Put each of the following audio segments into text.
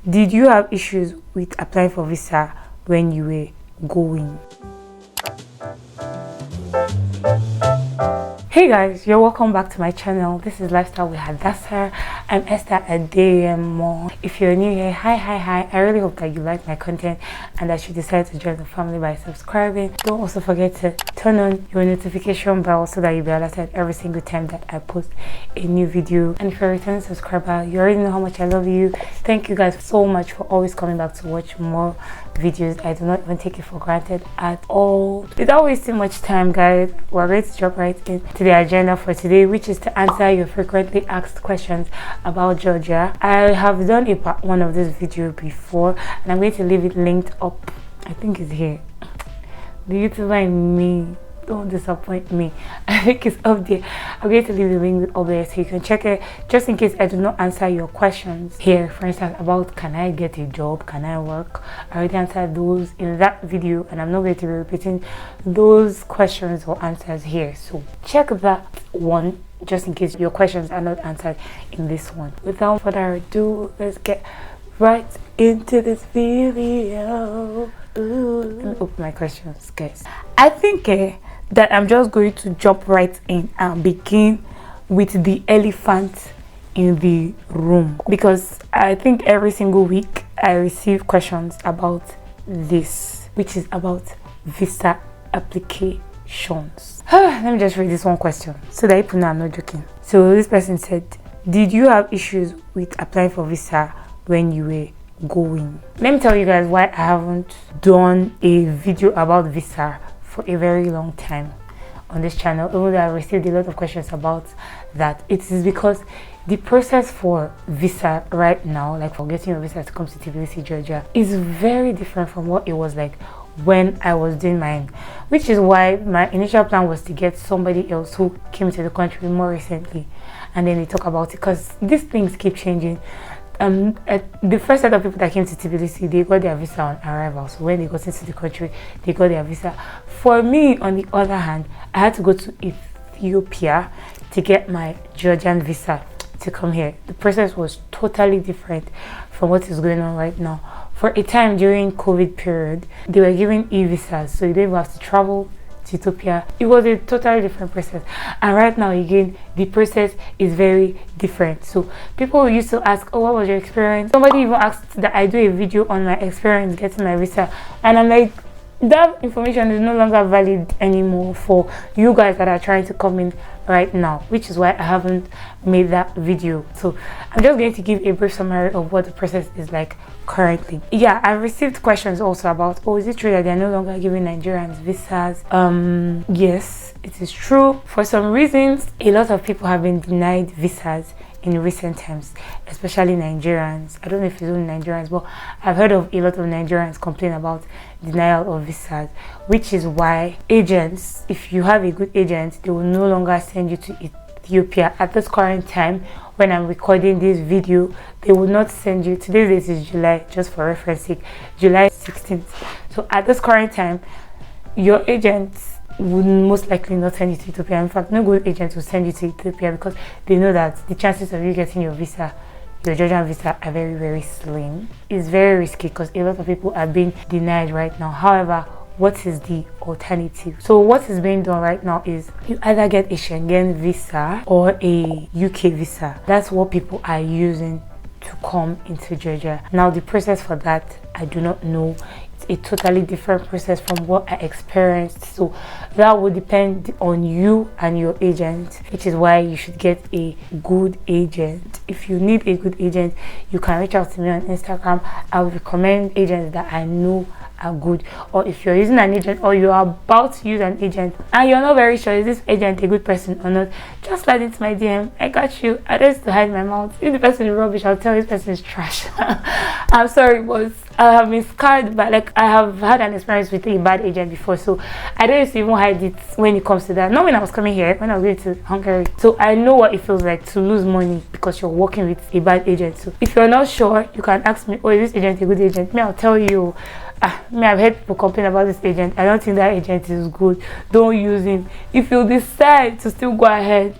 Did you have issues with applying for visa when you were going? Hey guys, you're welcome back to my channel. This is Lifestyle with Hadassah. I'm Esther Adeyemo. If you're new here, hi. I really hope that you like my content and that you decide to join the family by subscribing. Don't also forget to turn on your notification bell so that you'll be alerted every single time that I post a new video. And if you're a returning subscriber, you already know how much I love you. Thank you guys so much for always coming back to watch more videos. I do not even take it for granted at all. Without wasting much time, guys, we're going to jump right into the agenda for today, which is to answer your frequently asked questions about Georgia. I have done a part 1 of this video before, and I'm going to leave it linked up. I think it's here. The YouTuber in me, don't disappoint me. I think it's up there. I'm going to leave the link up there so you can check it, just in case I do not answer your questions here. For instance, about can I get a job, can I work, I already answered those in that video, and I'm not going to be repeating those questions or answers here, so check that one just in case your questions are not answered in this one. Without further ado, let's get right into this video. Let me open my questions, guys. I think that I'm just going to jump right in and begin with the elephant in the room, because I think every single week I receive questions about this, which is about visa applications. Let me just read this one question so that people know I'm not joking. So this person said, did you have issues with applying for visa when you were going? Let me tell you guys why I haven't done a video about visa for a very long time on this channel, even though I received a lot of questions about that. It is because the process for visa right now, like for getting a visa to come to Tbilisi, Georgia, is very different from what it was like when I was doing mine, which is why my initial plan was to get somebody else who came to the country more recently, and then we talk about it, because these things keep changing. The first set of people that came to Tbilisi, they got their visa on arrival. So when they got into the country, they got their visa. For me, on the other hand, I had to go to Ethiopia to get my Georgian visa to come here. The process was totally different from what is going on right now. For a time during COVID period, they were giving e-visas, so you didn't have to travel to Ethiopia. It was a totally different process, and right now again the process is very different. So people used to ask, oh, what was your experience? Somebody even asked that I do a video on my experience getting my visa, and I'm like, that information is no longer valid anymore for you guys that are trying to come in right now, which is why I haven't made that video. So I'm just going to give a brief summary of what the process is like currently. Yeah, I received questions also about, oh, is it true that they're no longer giving Nigerians visas? Yes, it is true. For some reasons, a lot of people have been denied visas in recent times, especially Nigerians. I don't know if it's only Nigerians, but I've heard of a lot of Nigerians complain about denial of visas, which is why agents, if you have a good agent, they will no longer send you to Ethiopia. At this current time, when I'm recording this video, they will not send you. Today's date is July, just for reference sake, July 16th. So at this current time, your agents would most likely not send you to Ethiopia. In fact, no good agent will send you to Ethiopia, because they know that the chances of you getting your visa, your Georgian visa, are very, very slim. It's very risky because a lot of people are being denied right now. However, what is the alternative? So what is being done right now is you either get a Schengen visa or a UK visa. That's what people are using to come into Georgia. Now the process for that, I do not know. A totally different process from what I experienced, so that will depend on you and your agent, which is why you should get a good agent. If you need a good agent, you can reach out to me on Instagram. I will recommend agents that I know are good. Or if you're using an agent, or you're about to use an agent and you're not very sure is this agent a good person or not, just slide into my DM. I got you. I don't have to hide my mouth. If the person is rubbish, I'll tell you this person is trash. I'm sorry, but I have been scarred, but like I have had an experience with a bad agent before, so I don't used to even hide it when it comes to that. Not when I was coming here, when I was going to Hungary. So I know what it feels like to lose money because you're working with a bad agent. So if you're not sure, you can ask me, oh, is this agent a good agent? Me, I'll tell you. I've heard people complain about this agent. I don't think that agent is good. Don't use him. If you decide to still go ahead,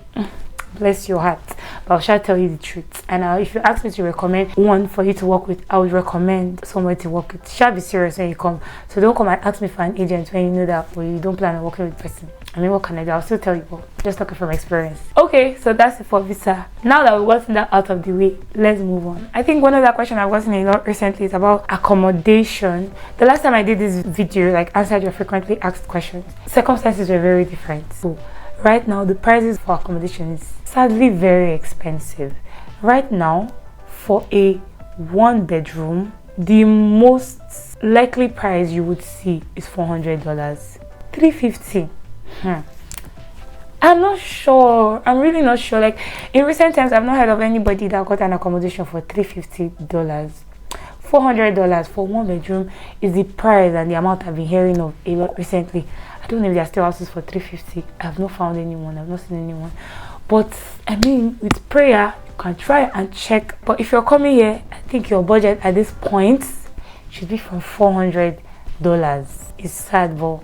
bless your heart, but I'll try to tell you the truth. And if you ask me to recommend one for you to work with, I would recommend someone to work with. Shall be serious when you come. So don't come and ask me for an agent when you know that you don't plan on working with the person. I mean, what can I do? I'll still tell you, but just talking from experience. Okay, so that's it for visa. Now that we've gotten that out of the way, let's move on. I think one of the questions I've gotten a lot recently is about accommodation. The last time I did this video, like answered your frequently asked questions, circumstances were very different. So right now, the prices for accommodation is sadly very expensive. Right now, for a 1-bedroom, the most likely price you would see is $400, $350. I'm not sure. I'm really not sure. Like in recent times, I've not heard of anybody that got an accommodation for $350. $400 for 1-bedroom is the price and the amount I've been hearing of a lot recently. I don't know if there are still houses for $350. I've not found anyone. I've not seen anyone. But I mean, with prayer, you can try and check. But if you're coming here, I think your budget at this point should be from $400. It's sad, but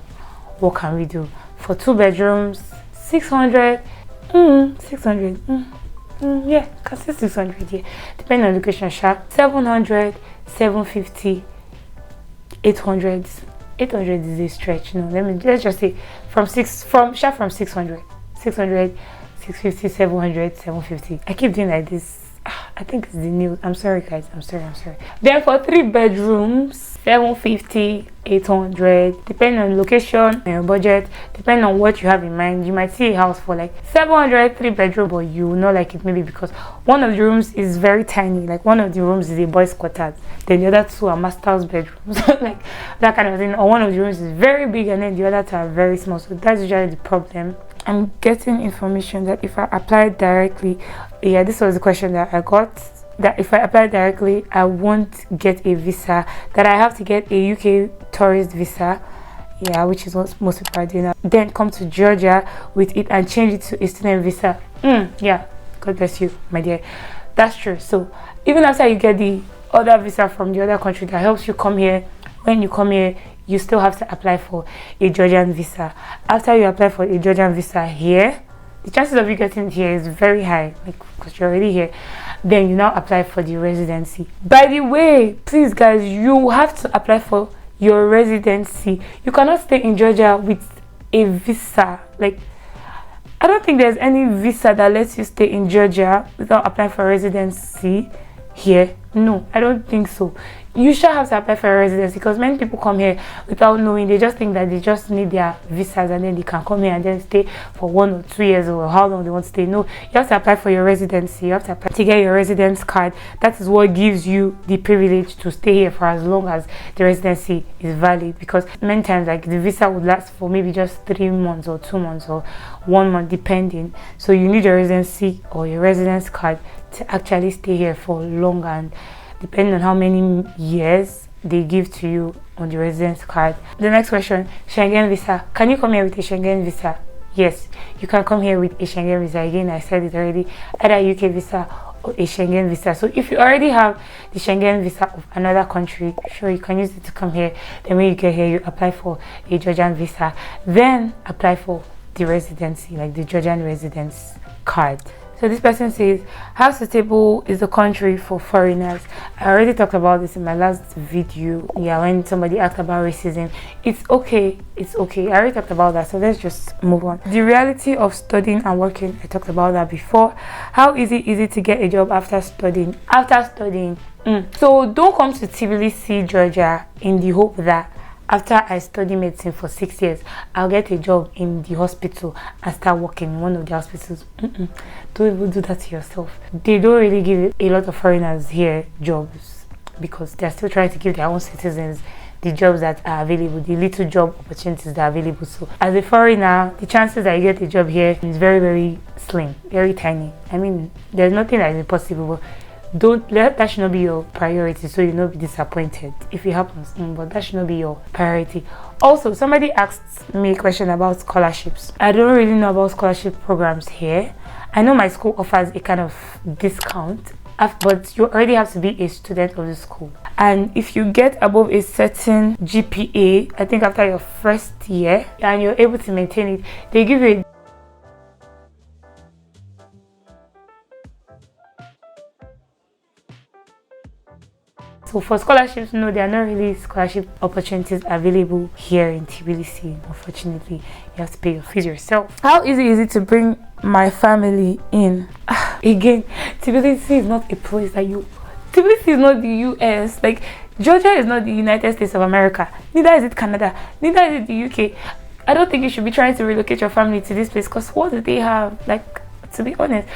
what can we do? For 2 bedrooms, 600. 600. Yeah, can say 600. Yeah, depending on location. 700, 750, 800. 800 is a stretch. No, let's just say from 600, 600, 650, 700, 750. I keep doing like this. I think it's the new. I'm sorry, guys. I'm sorry. Then for 3 bedrooms, 750, 800, depending on location and your budget, depending on what you have in mind. You might see a house for like 700, 3-bedroom, but you will not like it maybe because one of the rooms is very tiny. Like one of the rooms is a boys' quarters, then the other 2 are master's bedrooms, like that kind of thing. Or one of the rooms is very big and then the other 2 are very small. So that's usually the problem. I'm getting information that if I apply directly, yeah, this was the question that I got, that if I apply directly, I won't get a visa, that I have to get a UK tourist visa, yeah, which is what most people are doing now. Then come to Georgia with it and change it to a student visa. Yeah, God bless you, my dear. That's true. So even after you get the other visa from the other country that helps you come here, when you come here, you still have to apply for a Georgian visa. After you apply for a Georgian visa here, the chances of you getting here is very high, like because you're already here. Then you now apply for the residency. By the way, please guys, you have to apply for your residency. You cannot stay in Georgia with a visa. Like, I don't think there's any visa that lets you stay in Georgia without applying for residency here. No, I don't think so. You should have to apply for a residency because many people come here without knowing. They just think that they just need their visas and then they can come here and then stay for 1 or 2 years or how long they want to stay. No, you have to apply for your residency. You have to apply to get your residence card. That is what gives you the privilege to stay here for as long as the residency is valid, because many times like the visa would last for maybe just 3 months or 2 months or 1 month depending. So you need your residency or your residence card to actually stay here for longer, and depending on how many years they give to you on the residence card. The next question, Schengen visa. Can you come here with a Schengen visa? Yes, you can come here with a Schengen visa. Again, I said it already, either a UK visa or a Schengen visa. So if you already have the Schengen visa of another country, sure, you can use it to come here. Then when you get here, you apply for a Georgian visa, then apply for the residency, like the Georgian residence card. So this person says, how suitable is the country for foreigners? I already talked about this in my last video. Yeah, when somebody asked about racism. It's okay. I already talked about that. So let's just move on. The reality of studying and working. I talked about that before. How is it to get a job after studying? So don't come to Tbilisi, Georgia in the hope that after I study medicine for 6 years, I'll get a job in the hospital and start working in one of the hospitals. Don't even do that to yourself. They don't really give a lot of foreigners here jobs because they're still trying to give their own citizens the jobs that are available, the little job opportunities that are available. So as a foreigner, the chances that you get a job here is very, very slim, very tiny. I mean, there's nothing that is impossible. That should not be your priority, so you'll not be disappointed if it happens, but that should not be your priority. Also, somebody asked me a question about scholarships. I don't really know about scholarship programs here. I know my school offers a kind of discount, but you already have to be a student of the school, and if you get above a certain GPA, I think after your first year and you're able to maintain it, they give you So for scholarships, no, there are not really scholarship opportunities available here in Tbilisi. Unfortunately, you have to pay your fees yourself. How easy is it to bring my family in? Again, Tbilisi is not a place that you... Tbilisi is not the US. Like, Georgia is not the United States of America. Neither is it Canada. Neither is it the UK. I don't think you should be trying to relocate your family to this place, because what do they have? Like, to be honest,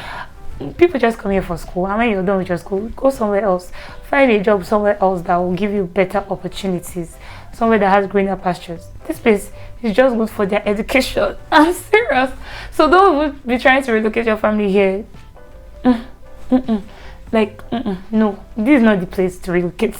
people just come here for school, and when you're done with your school, go somewhere else. Find a job somewhere else that will give you better opportunities, somewhere that has greener pastures. This place is just good for their education. I'm serious. So don't be trying to relocate your family here. No, this is not the place to relocate.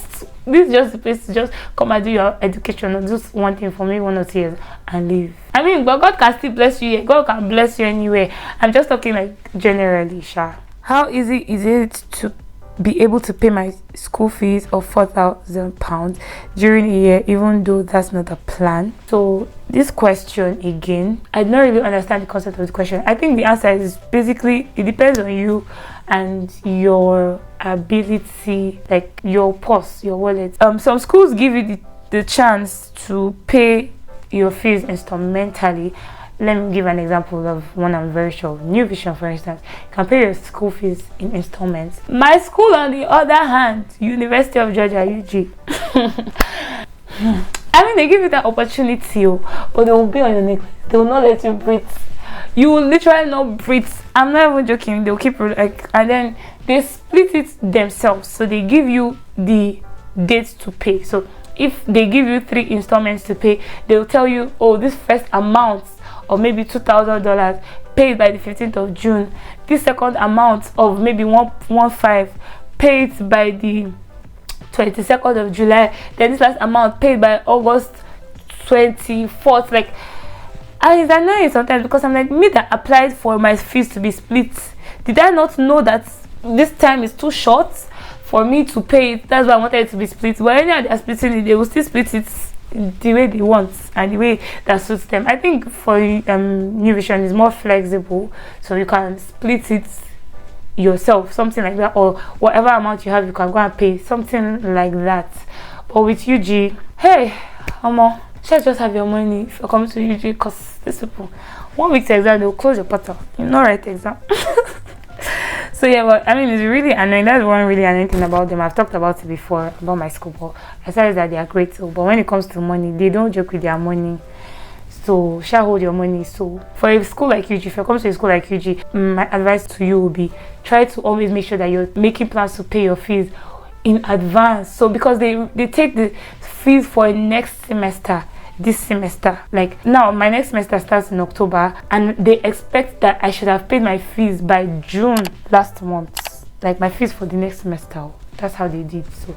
This is just the place to just come and do your education, or just one thing for me 1 or 2 years and leave. I mean, but God can still bless you here. God can bless you anywhere. I'm just talking like generally, Sha. How easy is it to be able to pay my school fees of £4,000 during a year, even though that's not a plan? So this question, again, I don't really understand the concept of the question. I think the answer is basically it depends on you and your ability, like your purse, your wallet. Some schools give you the chance to pay your fees instrumentally. Let me give an example of one I'm very sure. New Vision, for instance, can pay your school fees in installments. My school, on the other hand, University of Georgia, UG, I mean, they give you that opportunity, but they will be on your neck. They will not let you breathe. You will literally not breathe. I'm not even joking. They'll keep like, and then they split it themselves. So they give you the dates to pay. So if they give you 3 installments to pay, they'll tell you, oh, this first amount of maybe $2,000 paid by the 15th of June. This second amount of maybe 1.15 paid by the 22nd of July. Then this last amount paid by August 24th. Like, and it's annoying sometimes, because I'm like, me that applied for my fees to be split, did I not know that this time is too short for me to pay it? That's why I wanted it to be split. But anyhow they are splitting it, they will still split it the way they want and the way that suits them. I think for New Vision is more flexible, so you can split it yourself, something like that, or whatever amount you have you can go and pay, something like that. But with UG, hey, Amo, just have your money if you're coming to UG, because these people 1 week's exam, they'll close your portal. You not write exam. So yeah, but I mean, it's really annoying. That's one really annoying thing about them. I've talked about it before about my school, but I said that they are great too, but when it comes to money, they don't joke with their money. So shall hold your money. So for a school like UG, if you're coming to a school like UG, my advice to you will be try to always make sure that you're making plans to pay your fees in advance. So because they take the fees for next semester, this semester, like now my next semester starts in October, and they expect that I should have paid my fees by June last month, like my fees for the next semester. That's how they did. So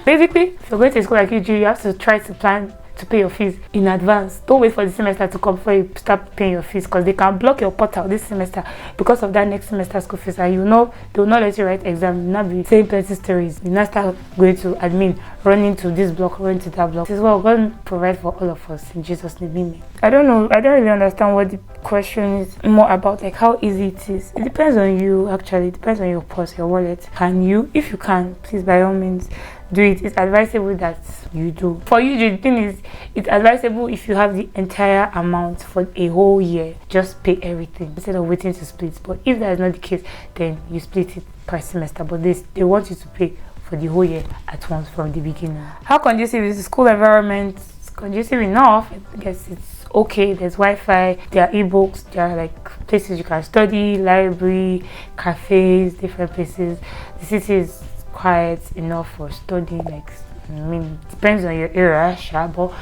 basically, if you're going to a school like UG, you have to try to plan to pay your fees in advance. Don't wait for the semester to come before you start paying your fees, because they can block your portal this semester because of that next semester school fees, and you know they will not let you write exam. You will not be saying plenty stories. You will not start going to admin, running to this block, running to that block. This is what God provide for all of us in Jesus' name. Amen. I don't know, I don't really understand what the question is more about, like how easy it is. It depends on you. Actually, it depends on your purse, your wallet. Can you, if you can, please by all means do it. It's advisable that you do. For you, the thing is, it's advisable if you have the entire amount for a whole year, just pay everything instead of waiting to split. But if that is not the case, then you split it per semester, but they want you to pay for the whole year at once from the beginning. How conducive is the school environment? It's conducive enough. I guess it's okay. There's Wi-Fi, there are ebooks, there are like places you can study, library, cafes, different places. The city is quiet enough for studying. Like, I mean, it depends on your area, sure, but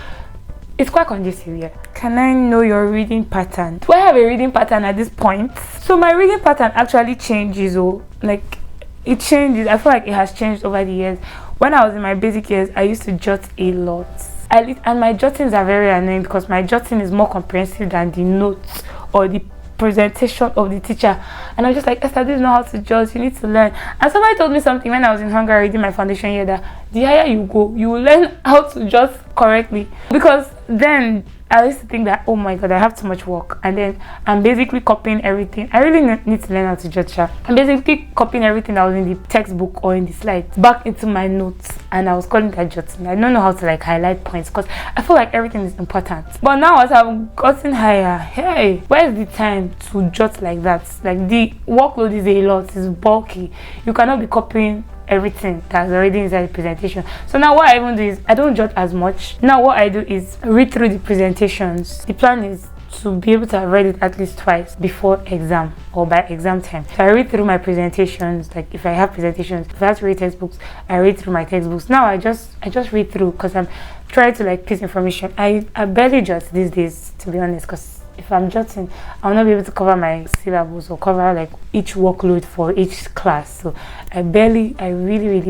it's quite conducive. Yeah. Can I know your reading pattern? Do I have a reading pattern at this point? So my reading pattern actually changes. Like, it changes. I feel like it has changed over the years. When I was in my basic years, I used to jot a lot. And my jottings are very annoying, because my jotting is more comprehensive than the notes or the presentation of the teacher. And I'm just like, Esther, this is not how to jot. You need to learn. And somebody told me something when I was in Hungary reading my foundation year, that the higher you go, you will learn how to jot correctly. Because then I used to think that, oh my god, I have too much work, and then I'm basically copying everything. I really need to learn how to jot. I'm basically copying everything that was in the textbook or in the slides back into my notes, and I was calling that jotting. I don't know how to like highlight points because I feel like everything is important. But now as I've gotten higher, hey, where's the time to jot like that? Like the workload is a lot, it's bulky. You cannot be copying everything that's already inside the presentation. So now what I even do is I don't jot as much. Now what I do is read through the presentations. The plan is to be able to have read it at least twice before exam or by exam time. So I read through my presentations. Like if I have presentations, if I have to read textbooks, I read through my textbooks. Now I just read through because I'm trying to like piece information. I barely jot these days, to be honest, because if I'm jotting, I'll not be able to cover my syllabus or cover like each workload for each class. So I really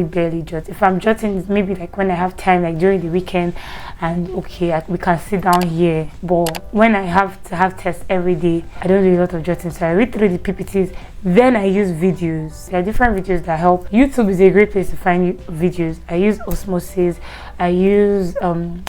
barely jot. If I'm jotting, it's maybe like when I have time, like during the weekend, and okay, we can sit down here. But when I have to have tests every day, I don't do a lot of jotting. So I read through the PPTs, then I use videos. There are different videos that help. YouTube is a great place to find videos. I use Osmosis, I use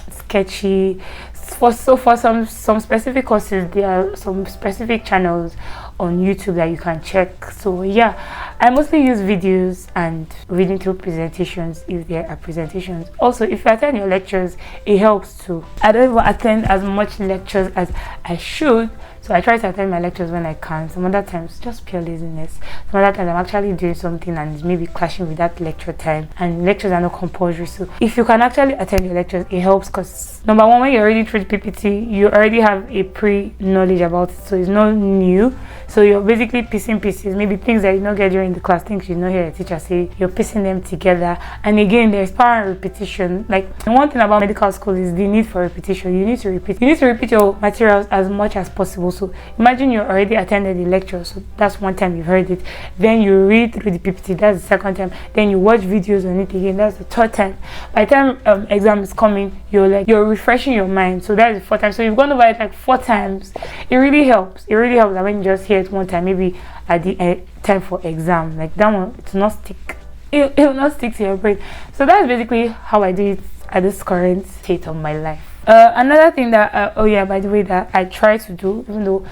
Sketchy. For some specific courses, there are some specific channels on YouTube that you can check. So yeah, I mostly use videos and reading through presentations if there are presentations. Also, if you attend your lectures, it helps too. I don't even attend as much lectures as I should, so I try to attend my lectures when I can. Some other times, just pure laziness. Some other times, I'm actually doing something and it's maybe clashing with that lecture time, and lectures are not compulsory. So if you can actually attend your lectures, it helps because number one, when you're already through the PPT, you already have a pre-knowledge about it, so it's not new. So you're basically piecing pieces, maybe things that you don't get during the class, things you don't hear a teacher say, you're piecing them together. And again, there's power in repetition. Like one thing about medical school is the need for repetition. You need to repeat your materials as much as possible. So imagine you already attended the lecture, so that's one time you've heard it. Then you read through the PPT, that's the second time. Then you watch videos on it again, that's the third time. By the time exam is coming, you're refreshing your mind. So that's the fourth time. So you've gone over it like 4 times. It really helps. It really helps that when you just hear it one time, maybe at the time for exam, like that one, it will not stick. It will not stick to your brain. So that's basically how I do it at this current state of my life. Another thing that oh yeah, by the way, that I try to do, even though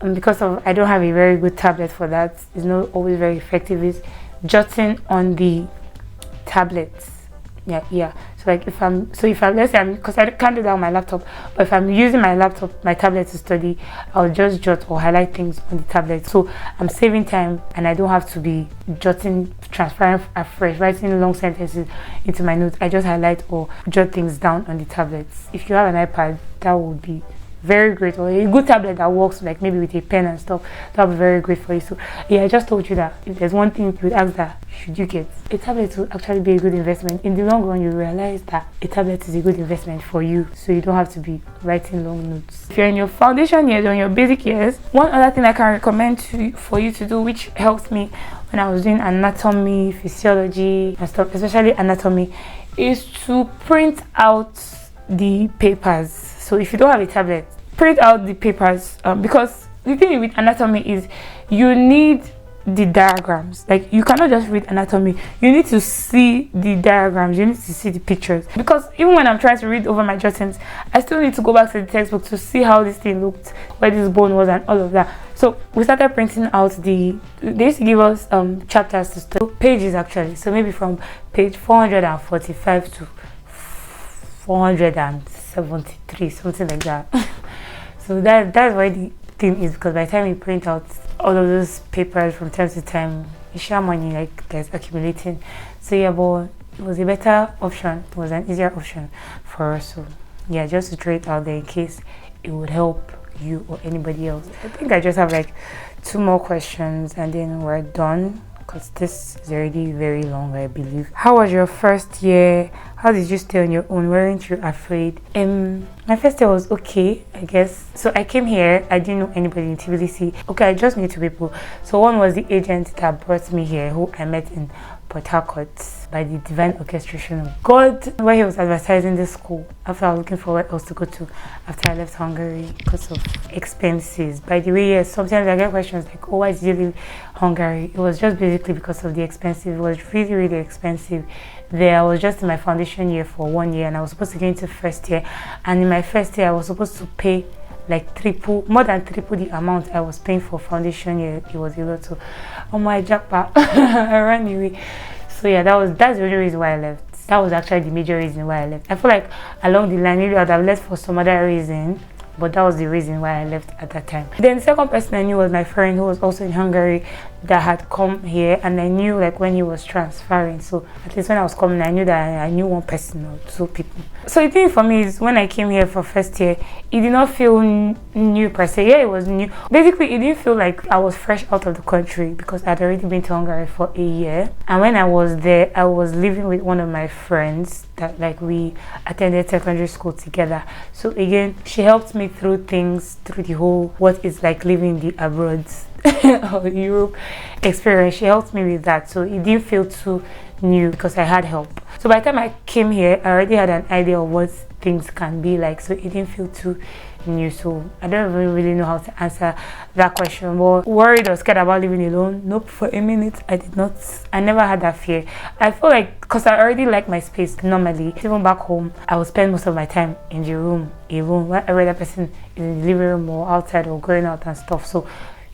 because of I don't have a very good tablet for that, it's not always very effective, is jotting on the tablets. Yeah. So like if I'm let's say because I can't do that on my laptop, but if I'm using my laptop, my tablet to study, I'll just jot or highlight things on the tablet. So I'm saving time and I don't have to be jotting, transferring afresh, writing long sentences into my notes. I just highlight or jot things down on the tablets. If you have an iPad, that would be very great, or a good tablet that works like maybe with a pen and stuff, that would be very great for you. So yeah, I just told you that if there's one thing you would ask, that should you get a tablet, will actually be a good investment. In the long run, you realize that a tablet is a good investment for you, so you don't have to be writing long notes. If you're in your foundation years or in your basic years, one other thing I can recommend for you to do, which helped me when I was doing anatomy, physiology and stuff, especially anatomy, is to print out the papers. So if you don't have a tablet, print out the papers, because the thing with anatomy is you need the diagrams. Like you cannot just read anatomy, you need to see the diagrams, you need to see the pictures, because even when I'm trying to read over my jottings, I still need to go back to the textbook to see how this thing looked, where this bone was and all of that. So we started printing out they used to give us chapters to study, pages actually, so maybe from page 445 to 473, something like that. So that's why the thing is, because by the time you print out all of those papers from time to time, you share money like that's accumulating. So yeah, but it was a better option, it was an easier option for us. So yeah, just to throw it out there in case it would help you or anybody else. I think I just have like 2 more questions and then we're done, because this is already very long, I believe. How was your first year? How did you stay on your own? Weren't you afraid? My first year was okay, I guess. So I came here, I didn't know anybody in Tbilisi. Okay, I just knew 2 people. So one was the agent that brought me here, who I met in Port Harcourt by the divine orchestration of God, where he was advertising this school after I was looking for where else to go to after I left Hungary because of expenses. By the way, yes, sometimes I get questions like, oh, why did you leave Hungary? It was just basically because of the expensive. It was really, really expensive there. I was just in my foundation year for 1 year, and I was supposed to get into first year, and in my first year I was supposed to pay like more than triple the amount I was paying for foundation year. It was a lot. So on my jackpot I ran away. So yeah, that's the only reason why I left. That was actually the major reason why I left. I feel like along the line maybe I would have left for some other reason, but that was the reason why I left at that time. Then the second person I knew was my friend who was also in Hungary that had come here, and I knew like when he was transferring. So at least when I was coming, I knew that I knew one person or two people. So the thing for me is when I came here for first year, it did not feel new per se. Yeah, it was new. Basically, it didn't feel like I was fresh out of the country because I'd already been to Hungary for a year. And when I was there, I was living with one of my friends that like we attended secondary school together. So again, she helped me through things, through the whole what it's like living the abroad or Europe experience. She helped me with that, so it didn't feel too new because I had help. So by the time I came here, I already had an idea of what things can be like, so it didn't feel too new. So I don't even really know how to answer that question. But worried or scared about living alone? Nope, for a minute I did not. I never had that fear. I feel like because I already like my space normally, even back home I would spend most of my time in the room alone, while every other person is in the living room or outside or going out and stuff. So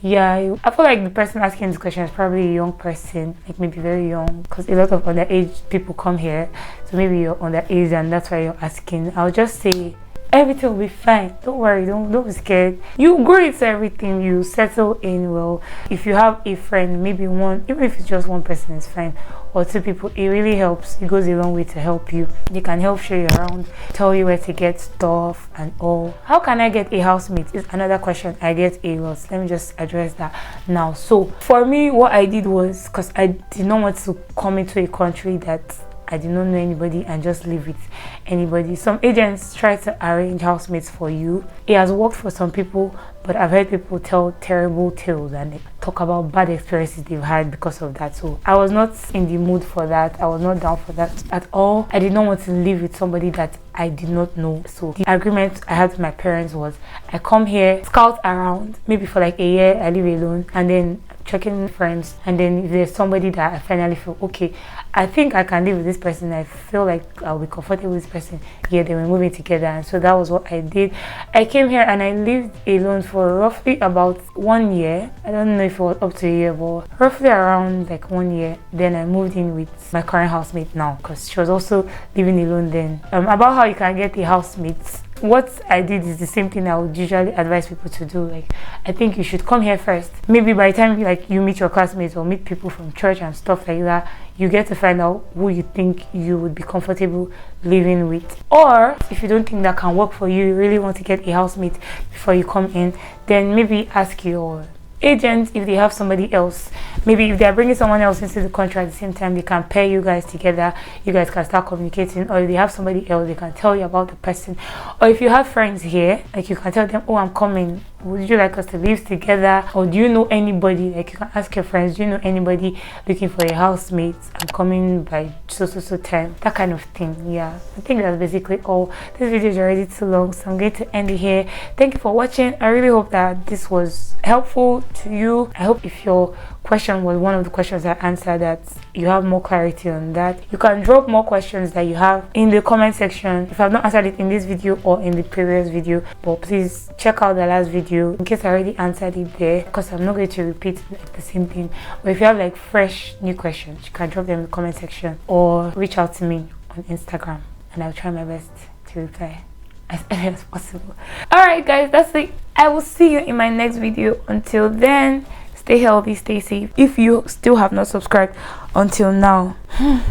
yeah, I feel like the person asking this question is probably a young person, like maybe very young, because a lot of underage people come here, so maybe you're underage and that's why you're asking. I'll just say everything will be fine. Don't worry, don't be scared. You grow into everything, you settle in well. If you have a friend, maybe one, even if it's just one person is fine, or two people, it really helps. It goes a long way to help you. They can help show you around, tell you where to get stuff and all. How can I get a housemate is another question I get a lot. Let me just address that now. So for me, what I did was, because I did not want to come into a country that I did not know anybody and just live with anybody. Some agents try to arrange housemates for you. It has worked for some people, but I've heard people tell terrible tales and talk about bad experiences they've had because of that. So I was not in the mood for that. I was not down for that at all. I did not want to live with somebody that I did not know. So the agreement I had with my parents was I come here, scout around, maybe for like a year, I live alone, and then checking friends, and then if there's somebody that I finally feel okay, I think I can live with this person, I feel like I'll be comfortable with this person, yeah, then we're moving together. And so that was what I did. I came here and I lived alone for roughly about 1 year. I don't know if it was up to a year, but roughly around like 1 year. Then I moved in with my current housemate now, because she was also living alone then. About how you can get a housemate, what I did is the same thing I would usually advise people to do. Like, I think you should come here first. Maybe by the time like you meet your classmates or meet people from church and stuff like that, you get to find out who you think you would be comfortable living with. Or if you don't think that can work for you, you really want to get a housemate before you come in, then maybe ask your agent if they have somebody else. Maybe if they're bringing someone else into the country at the same time, they can pair you guys together. You guys can start communicating. Or if they have somebody else, they can tell you about the person. Or if you have friends here, like you can tell them, oh, I'm coming, would you like us to live together? Or do you know anybody? Like you can ask your friends, do you know anybody looking for a housemate? I'm coming by so time, that kind of thing. Yeah, I think that's basically all. This video is already too long, so I'm going to end it here. Thank you for watching. I really hope that this was helpful to you. I hope if your question was one of the questions I answered, that you have more clarity on that. You can drop more questions that you have in the comment section if I've not answered it in this video or in the previous video, but please check out the last video in case I already answered it there, because I'm not going to repeat like the same thing. But if you have like fresh new questions, you can drop them in the comment section or reach out to me on Instagram and I'll try my best to reply as early as possible. Alright guys, that's it. I will see you in my next video. Until then, stay healthy, stay safe. If you still have not subscribed until now, I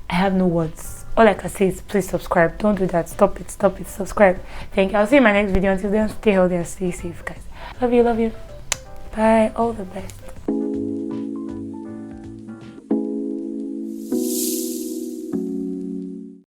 have no words. All I can say is please subscribe. Don't do that. Stop it, subscribe. Thank you. I'll see you in my next video. Until then, stay healthy and stay safe, guys. Love you. Bye. All the best.